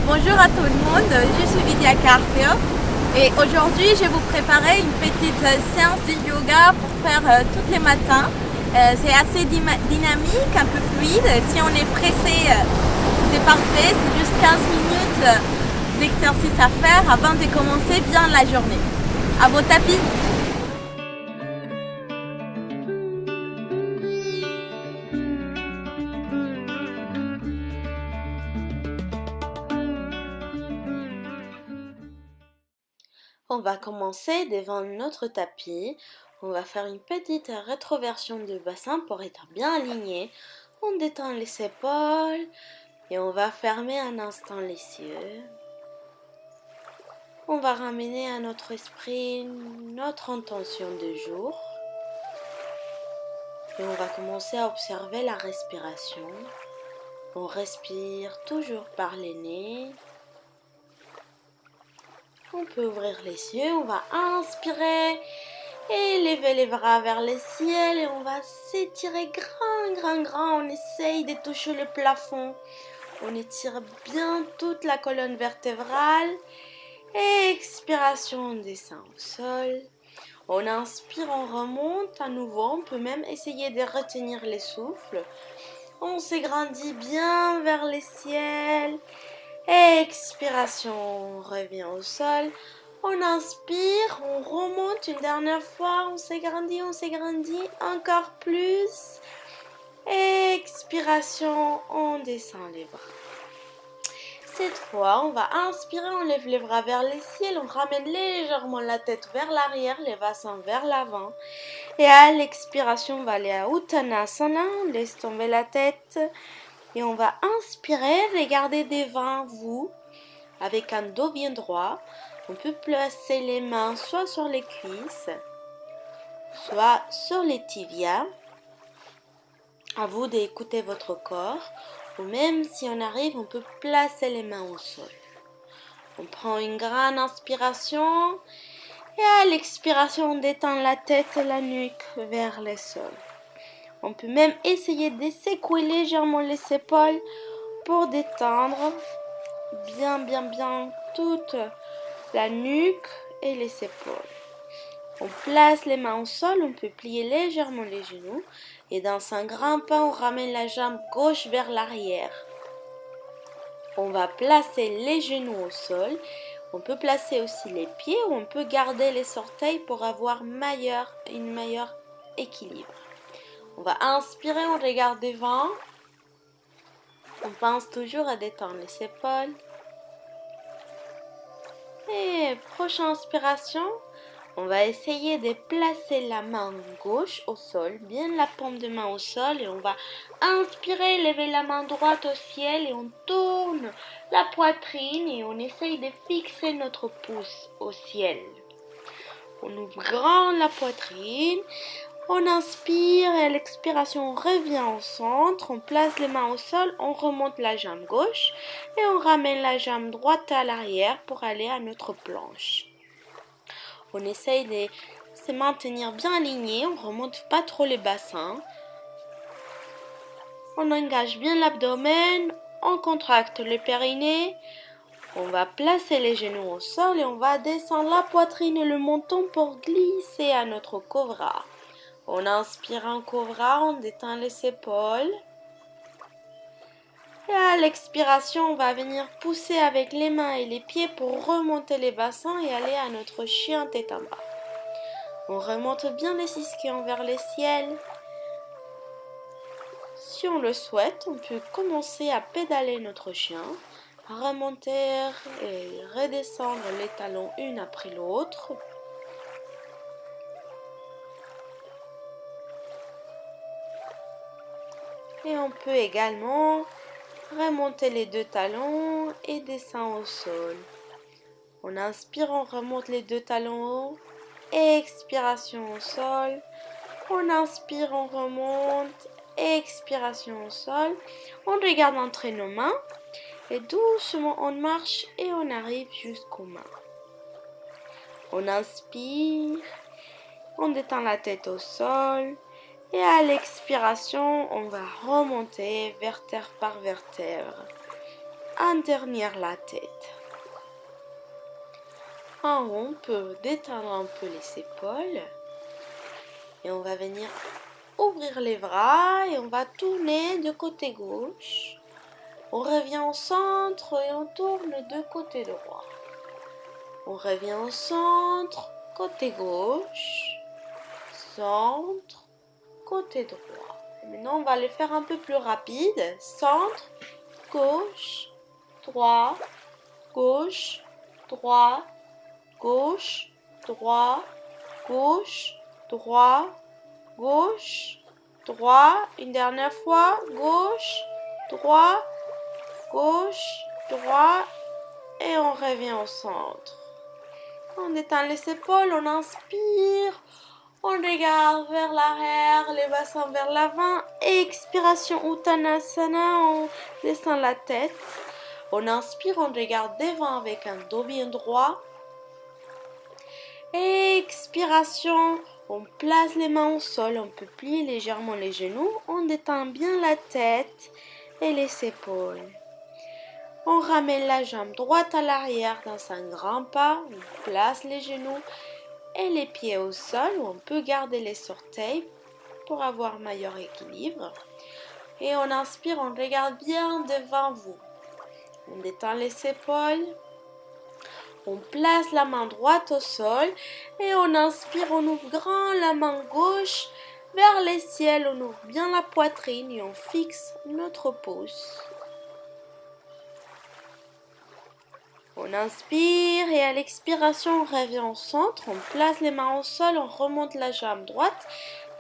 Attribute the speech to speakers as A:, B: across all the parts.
A: Bonjour à tout le monde, je suis Lydia Carpio et aujourd'hui je vais vous préparer une petite séance de yoga pour faire tous les matins. C'est assez dynamique, un peu fluide. Si on est pressé, c'est parfait, c'est juste 15 minutes d'exercice à faire avant de commencer bien la journée. À vos tapis. On va commencer devant notre tapis. On va faire une petite rétroversion du bassin pour être bien aligné. On détend les épaules et on va fermer un instant les yeux. On va ramener à notre esprit notre intention du jour. Et on va commencer à observer la respiration. On respire toujours par le nez. On peut ouvrir les yeux, on va inspirer et lever les bras vers le ciel et on va s'étirer grand. On essaye de toucher le plafond. On étire bien toute la colonne vertébrale. Expiration, on descend au sol. On inspire, on remonte à nouveau. On peut même essayer de retenir le souffle. On s'agrandit bien vers le ciel. Expiration, on revient au sol. On inspire, on remonte une dernière fois. On s'agrandit encore plus. Expiration, on descend les bras. Cette fois, on va inspirer, on lève les bras vers le ciel, on ramène légèrement la tête vers l'arrière, les bassins vers l'avant. Et à l'expiration, on va aller à Uttanasana, on laisse tomber la tête. Et on va inspirer, regarder devant vous, avec un dos bien droit. On peut placer les mains soit sur les cuisses, soit sur les tibias. À vous d'écouter votre corps. Ou même si on arrive, on peut placer les mains au sol. On prend une grande inspiration et à l'expiration, on détend la tête et la nuque vers le sol. On peut même essayer de secouer légèrement les épaules pour détendre bien toute la nuque et les épaules. On place les mains au sol, on peut plier légèrement les genoux et dans un grand pas, on ramène la jambe gauche vers l'arrière. On va placer les genoux au sol. On peut placer aussi les pieds ou on peut garder les orteils pour avoir un meilleur équilibre. On va inspirer, on regarde devant. On pense toujours à détendre les épaules. Et prochaine inspiration, on va essayer de placer la main gauche au sol, bien la paume de main au sol et on va inspirer, lever la main droite au ciel et on tourne la poitrine et on essaye de fixer notre pouce au ciel. On ouvre grand la poitrine, on inspire et à l'expiration on revient au centre, on place les mains au sol, on remonte la jambe gauche et on ramène la jambe droite à l'arrière pour aller à notre planche. On essaye de se maintenir bien aligné, on ne remonte pas trop les bassins. On engage bien l'abdomen, on contracte le périnée. On va placer les genoux au sol et on va descendre la poitrine et le menton pour glisser à notre cobra. On inspire en cobra, on détend les épaules. Et à l'expiration, on va venir pousser avec les mains et les pieds pour remonter les bassins et aller à notre chien tête en bas. On remonte bien les ischions vers le ciel. Si on le souhaite, on peut commencer à pédaler notre chien, remonter et redescendre les talons une après l'autre. Et on peut également remonter les deux talons et descendre au sol. On inspire, on remonte les deux talons haut. Expiration au sol. On inspire, on remonte. Expiration au sol. On regarde entre nos mains. Et doucement, on marche et on arrive jusqu'aux mains. On inspire. On détend la tête au sol. Et à l'expiration, on va remonter vertèbre par vertèbre. en derrière la tête. En haut, on peut détendre un peu les épaules. Et on va venir ouvrir les bras et on va tourner de côté gauche. On revient au centre et on tourne de côté droit. On revient au centre, côté gauche, centre, côté droit. Et maintenant, on va le faire un peu plus rapide. Centre, gauche, droit, gauche, droit, gauche, droit, gauche, droit, gauche, droit. Une dernière fois, gauche, droit, gauche, droit. Et on revient au centre. On détend les épaules, on inspire, on regarde vers l'arrière, les bassins vers l'avant. Expiration Uttanasana, on descend la tête. On inspire, on regarde devant avec un dos bien droit. Expiration, on place les mains au sol, on peut plier légèrement les genoux. On détend bien la tête et les épaules. On ramène la jambe droite à l'arrière dans un grand pas. On place les genoux et les pieds au sol. On peut garder les orteils pour avoir meilleur équilibre. Et on inspire, on regarde bien devant vous. On détend les épaules. On place la main droite au sol. Et on inspire, on ouvre grand la main gauche vers le ciel. On ouvre bien la poitrine et on fixe notre pouce. On inspire et à l'expiration, on revient au centre, on place les mains au sol, on remonte la jambe droite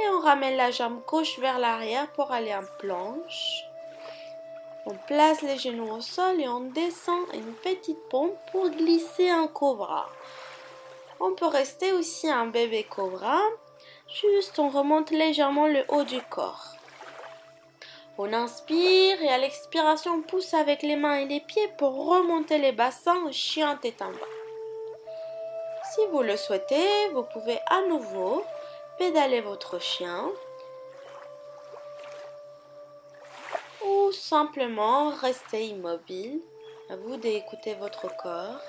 A: et on ramène la jambe gauche vers l'arrière pour aller en planche. On place les genoux au sol et on descend une petite pompe pour glisser en cobra. On peut rester aussi en bébé cobra, juste on remonte légèrement le haut du corps. On inspire et à l'expiration, on pousse avec les mains et les pieds pour remonter les bassins, chien tête en bas. Si vous le souhaitez, vous pouvez à nouveau pédaler votre chien ou simplement rester immobile. À vous d'écouter votre corps.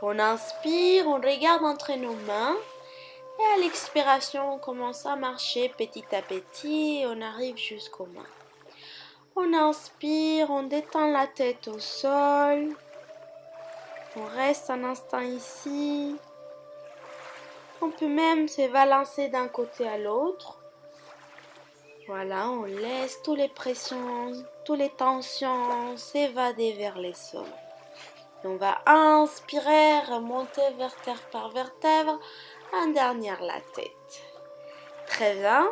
A: On inspire, on regarde entre nos mains. Et à l'expiration, on commence à marcher petit à petit et on arrive jusqu'aux mains. On inspire, on détend la tête au sol. On reste un instant ici. On peut même se balancer d'un côté à l'autre. Voilà, on laisse toutes les pressions, toutes les tensions s'évader vers les sols. On va inspirer, remonter vertèbre par vertèbre, en dernière la tête. Très bien.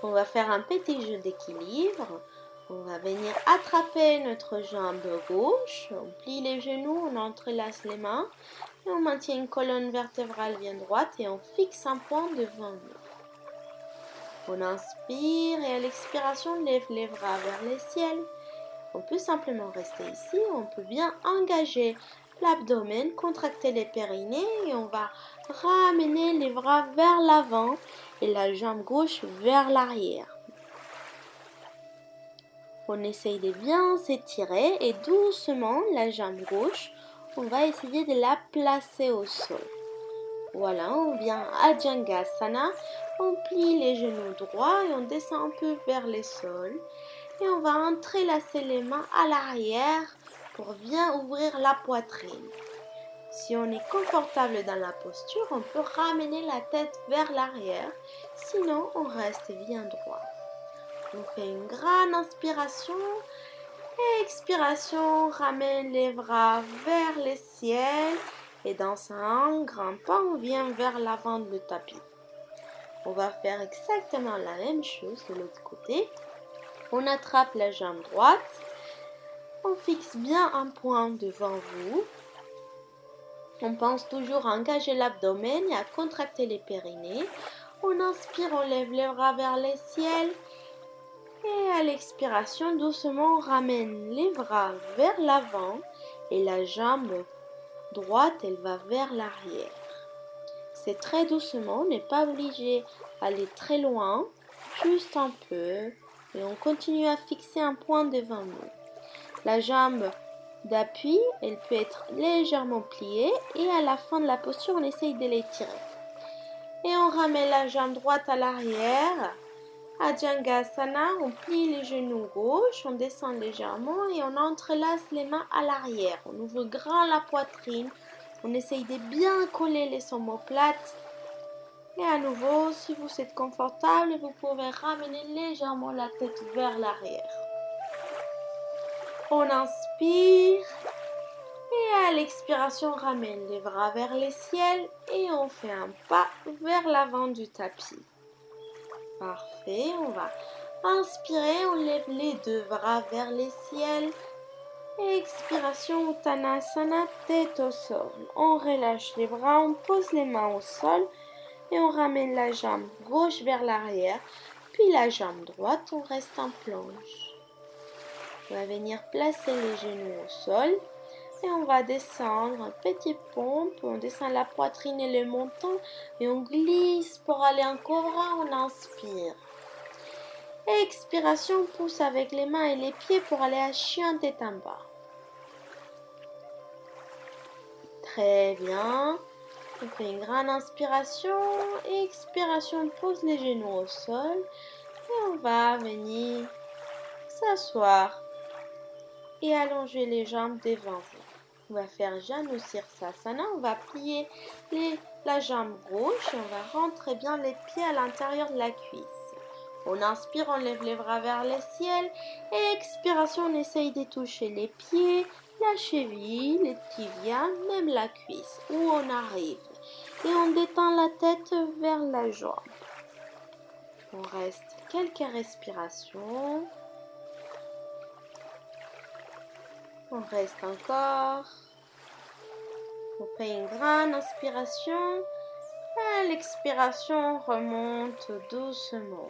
A: On va faire un petit jeu d'équilibre. On va venir attraper notre jambe gauche. On plie les genoux, on entrelace les mains. Et on maintient une colonne vertébrale bien droite et on fixe un point devant nous. On inspire et à l'expiration, on lève les bras vers le ciel. On peut simplement rester ici. On peut bien engager l'abdomen, contracter les périnées et on va ramener les bras vers l'avant et la jambe gauche vers l'arrière. On essaye de bien s'étirer et doucement la jambe gauche, on va essayer de la placer au sol. Voilà, on vient à Jangasana, on plie les genoux droits et on descend un peu vers le sol. Et on va entrelacer les mains à l'arrière pour bien ouvrir la poitrine. Si on est confortable dans la posture, on peut ramener la tête vers l'arrière, sinon on reste bien droit. On fait une grande inspiration et expiration, on ramène les bras vers le ciel et dans un grand pas, on vient vers l'avant du tapis. On va faire exactement la même chose de l'autre côté. On attrape la jambe droite, on fixe bien un point devant vous. On pense toujours à engager l'abdomen et à contracter les périnées. On inspire, on lève les bras vers le ciel. Et à l'expiration, doucement, on ramène les bras vers l'avant et la jambe droite, elle va vers l'arrière. C'est très doucement, on n'est pas obligé d'aller très loin. juste un peu et on continue à fixer un point devant nous. La jambe d'appui, elle peut être légèrement pliée et à la fin de la posture, on essaye de l'étirer. Et on ramène la jambe droite à l'arrière. Adjangasana, on plie les genoux gauche, on descend légèrement et on entrelace les mains à l'arrière. On ouvre grand la poitrine, on essaye de bien coller les omoplates. Et à nouveau, si vous êtes confortable, vous pouvez ramener légèrement la tête vers l'arrière. On inspire et à l'expiration, on ramène les bras vers le ciel et on fait un pas vers l'avant du tapis. Parfait, on va inspirer, on lève les deux bras vers le ciel. Expiration, Uttanasana, tête au sol. On relâche les bras, on pose les mains au sol et on ramène la jambe gauche vers l'arrière. Puis la jambe droite, on reste en planche. On va venir placer les genoux au sol et on va descendre, petite pompe, on descend la poitrine et le menton et on glisse pour aller en cobra, on inspire. Expiration, on pousse avec les mains et les pieds pour aller à chien tête en bas. Très bien. On fait une grande inspiration, expiration, on pose les genoux au sol et on va venir s'asseoir et allonger les jambes devant vous. On va faire Janu Sirsasana, on va plier la jambe gauche et on va rentrer bien les pieds à l'intérieur de la cuisse. On inspire, on lève les bras vers le ciel et expiration, on essaye de toucher les pieds, la cheville, les tibias, même la cuisse, où on arrive. Et on détend la tête vers la jambe. On reste quelques respirations. On reste encore. On fait une grande inspiration. À l'expiration, on remonte doucement.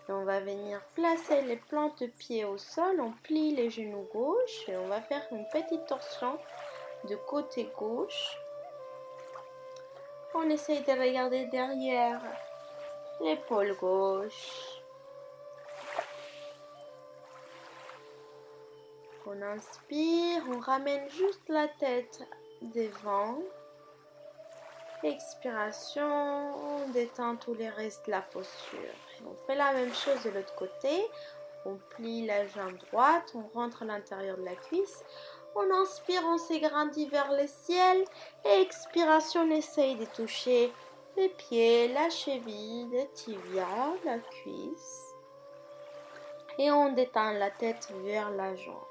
A: Et on va venir placer les plantes de pied au sol. On plie les genoux gauche et on va faire une petite torsion de côté gauche. On essaye de regarder derrière l'épaule gauche. On inspire, on ramène juste la tête devant. Expiration, on détend tous les restes de la posture. Et on fait la même chose de l'autre côté. On plie la jambe droite, on rentre à l'intérieur de la cuisse. On inspire, on s'agrandit vers le ciel. Et expiration, on essaye de toucher les pieds, la cheville, le tibia, la cuisse. Et on détend la tête vers la jambe.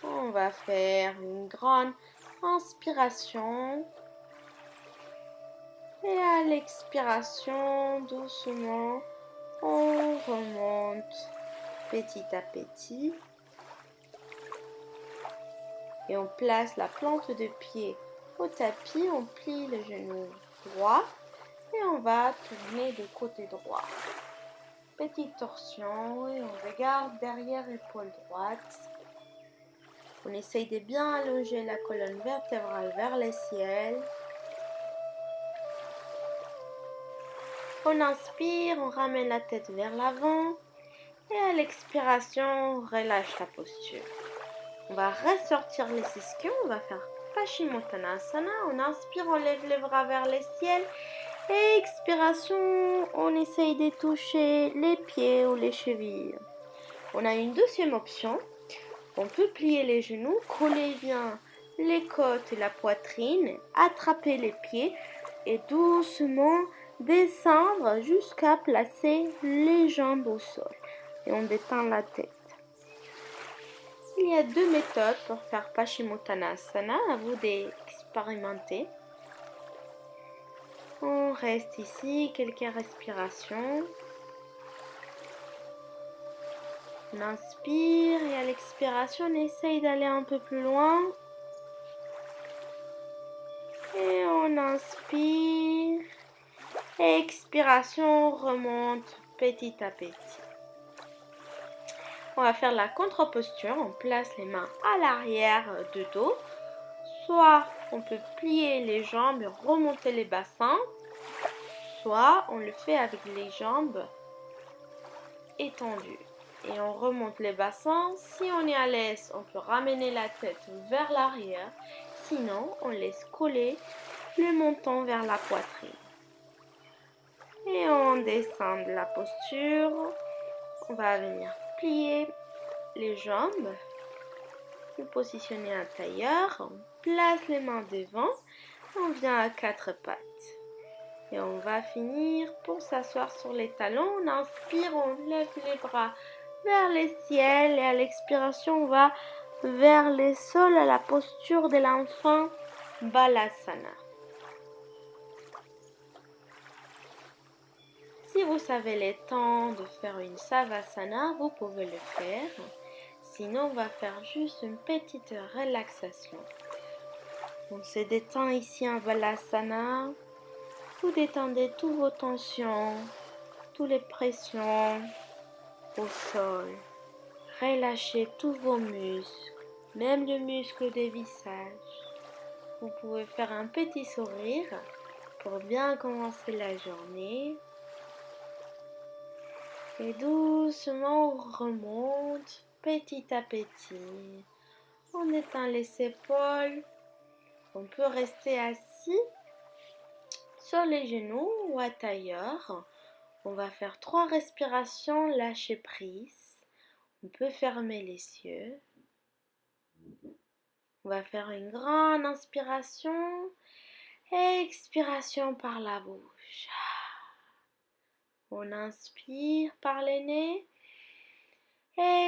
A: On va faire une grande inspiration. Et à l'expiration, doucement, on remonte petit à petit. Et on place la plante de pied au tapis, on plie le genou droit et on va tourner de côté droit. Petite torsion et on regarde derrière l'épaule droite. On essaye de bien allonger la colonne vertébrale vers le ciel. On inspire, on ramène la tête vers l'avant et à l'expiration, on relâche la posture. On va ressortir les ischions, on va faire Paschimottanasana. On inspire, on lève les bras vers le ciel. Et expiration, on essaye de toucher les pieds ou les chevilles. On a une deuxième option. On peut plier les genoux, coller bien les côtes et la poitrine, attraper les pieds et doucement descendre jusqu'à placer les jambes au sol. Et on détend la tête. Il y a deux méthodes pour faire Paschimottanasana, à vous d'expérimenter. On reste ici, quelques respirations. On inspire et à l'expiration, on essaye d'aller un peu plus loin. Et on inspire. Expiration, on remonte petit à petit. On va faire la contre-posture. On place les mains à l'arrière du dos. soit on peut plier les jambes et remonter les bassins, soit on le fait avec les jambes étendues. Et on remonte les bassins. Si on est à l'aise, on peut ramener la tête vers l'arrière. Sinon, on laisse coller le menton vers la poitrine. Et on descend de la posture. On va venir plier les jambes. Vous positionnez un tailleur. On place les mains devant. On vient à quatre pattes. Et on va finir pour s'asseoir sur les talons. On inspire, on lève les bras vers le ciel. Et à l'expiration, on va vers le sol à la posture de l'enfant Balasana. Si vous avez le temps de faire une Savasana, vous pouvez le faire. Sinon, on va faire juste une petite relaxation. On se détend ici en Balasana. Vous détendez toutes vos tensions, toutes les pressions au sol. Relâchez tous vos muscles, même le muscle du visage. Vous pouvez faire un petit sourire pour bien commencer la journée. Et doucement, on remonte petit à petit. On éteint les épaules. On peut rester assis sur les genoux ou à tailleur. On va faire 3 respirations, lâcher prise. On peut fermer les yeux. On va faire une grande inspiration. Expiration par la bouche. On inspire par le nez.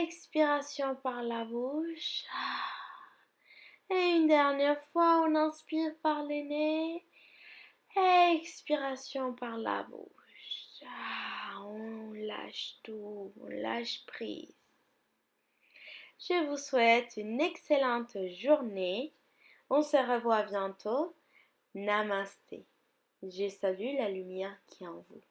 A: Expiration par la bouche. Et une dernière fois, on inspire par le nez. Expiration par la bouche. On lâche tout, on lâche prise. Je vous souhaite une excellente journée. On se revoit bientôt. Namasté. Je salue la lumière qui est en vous.